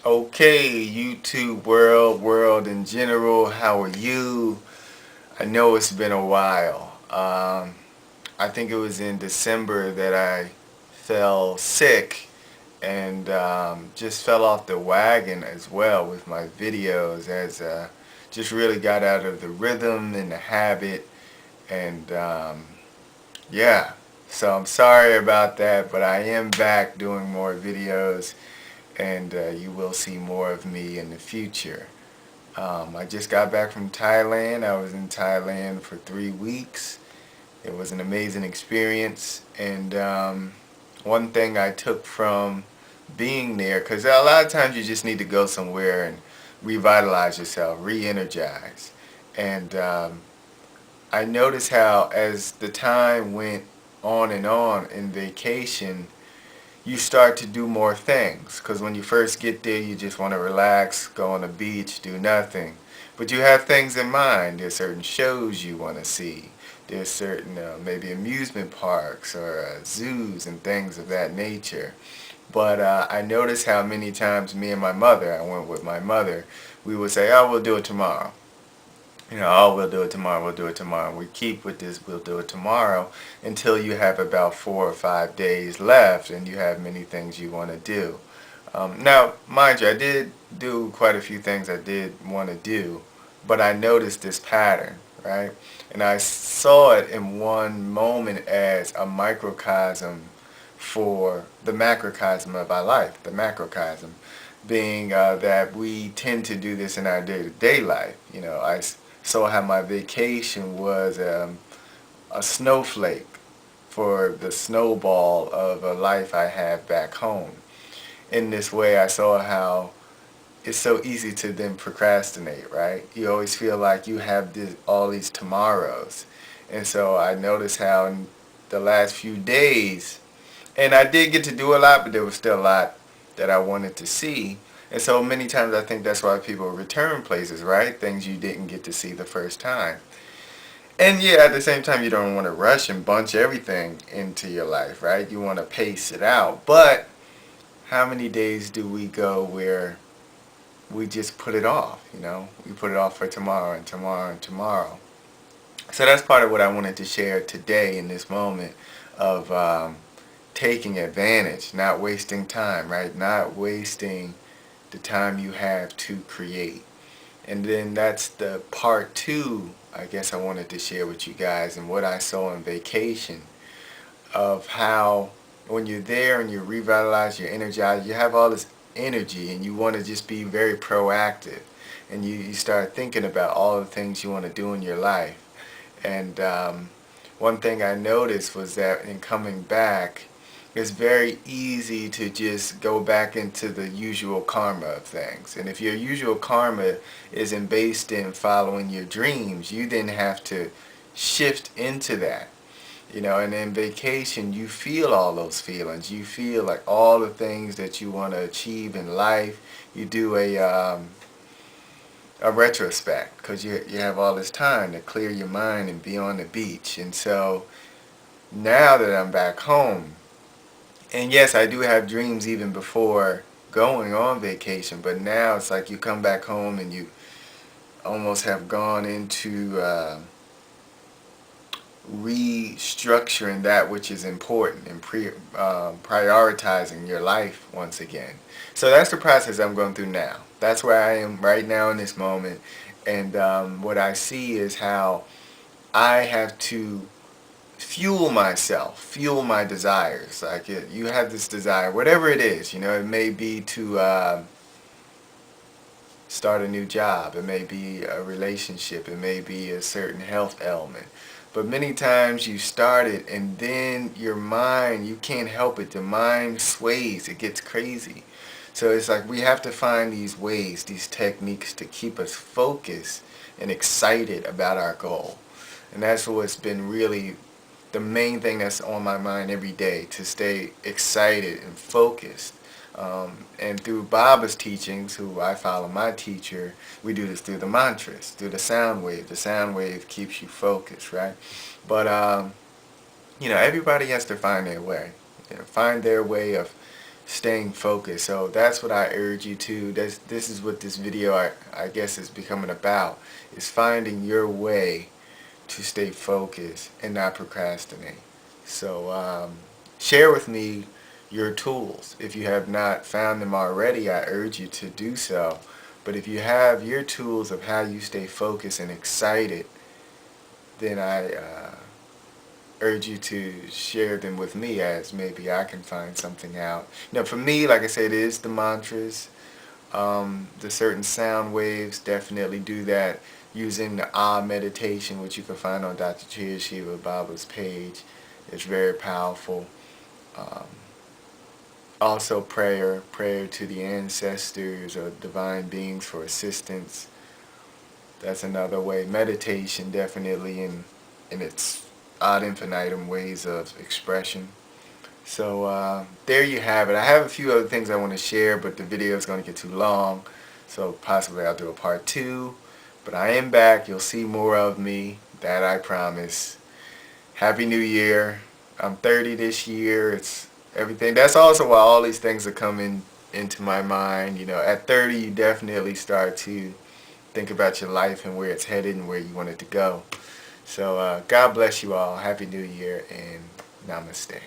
Okay, YouTube world in general, how are you? I know it's been a while. I think it was in December that I fell sick and just fell off the wagon as well with my videos as just really got out of the rhythm and the habit and yeah. So I'm sorry about that, but I am back doing more videos and you will see more of me in the future. I just got back from Thailand. I was in Thailand for 3 weeks. It was an amazing experience. And one thing I took from being there, because a lot of times you just need to go somewhere and revitalize yourself, re-energize. And I noticed how as the time went on in vacation, you start to do more things because when you first get there you just want to relax, go on the beach, do nothing, but you have things in mind. There's certain shows you want to see. There's certain maybe amusement parks or zoos and things of that nature. But I noticed how many times me and my mother, I went with my mother, we would say, oh, we'll do it tomorrow. Oh, we'll do it tomorrow, we'll do it tomorrow. We keep with this, we'll do it tomorrow, until you have about 4 or 5 days left and you have many things you want to do. Now, mind you, I did do quite a few things I did want to do, but I noticed this pattern, right? And I saw it in one moment as a microcosm for the macrocosm of our life, the macrocosm being that we tend to do this in our day-to-day life. I saw how my vacation was a snowflake for the snowball of a life I have back home. In this way, I saw how it's so easy to then procrastinate, right? You always feel like you have all these tomorrows. And so I noticed how in the last few days, and I did get to do a lot, but there was still a lot that I wanted to see. And so many times I think that's why people return places, right? Things you didn't get to see the first time. And yeah, at the same time, you don't want to rush and bunch everything into your life, right? You want to pace it out. But how many days do we go where we just put it off, We put it off for tomorrow and tomorrow and tomorrow. So that's part of what I wanted to share today in this moment of taking advantage, not wasting time, right? Not wasting the time you have to create. And then that's the part two, I guess I wanted to share with you guys and what I saw on vacation of how when you're there and you're revitalized, you're energized, you have all this energy and you want to just be very proactive. And you start thinking about all the things you want to do in your life. And one thing I noticed was that in coming back, it's very easy to just go back into the usual karma of things. And if your usual karma isn't based in following your dreams, you then have to shift into that. And in vacation, you feel all those feelings. You feel like all the things that you want to achieve in life. You do a retrospect because you have all this time to clear your mind and be on the beach. And so now that I'm back home, and yes, I do have dreams even before going on vacation, but now it's like you come back home and you almost have gone into restructuring that which is important and prioritizing your life once again. So that's the process I'm going through now. That's where I am right now in this moment. And what I see is how I have to fuel myself, fuel my desires. Like you have this desire, whatever it is, it may be to start a new job, it may be a relationship, it may be a certain health ailment. But many times you start it and then your mind, you can't help it. The mind sways, it gets crazy. So it's like we have to find these ways, these techniques to keep us focused and excited about our goal. And that's what's been really the main thing that's on my mind every day, to stay excited and focused. And through Baba's teachings, who I follow, my teacher, we do this through the mantras, through the sound wave. The sound wave keeps you focused, right? But, everybody has to find their way. Find their way of staying focused. So that's what I urge you to. This is what this video I guess is becoming about, is finding your way to stay focused and not procrastinate. So share with me your tools. If you have not found them already, I urge you to do so. But if you have your tools of how you stay focused and excited, then I urge you to share them with me, as maybe I can find something out. For me, like I said, it is the mantras. The certain sound waves, definitely do that using the Ah meditation, which you can find on Dr. Chia Shiva Baba's page. It's very powerful. Um, Also prayer to the ancestors or divine beings for assistance. That's another way. Meditation, definitely, in its ad infinitum ways of expression. So there you have it. I have a few other things I want to share, but the video is going to get too long, so possibly I'll do a part 2. But I am back. You'll see more of me. That I promise. Happy New Year. I'm 30 this year. It's everything. That's also why all these things are coming into my mind. At 30, you definitely start to think about your life and where it's headed and where you want it to go. So God bless you all. Happy New Year and namaste.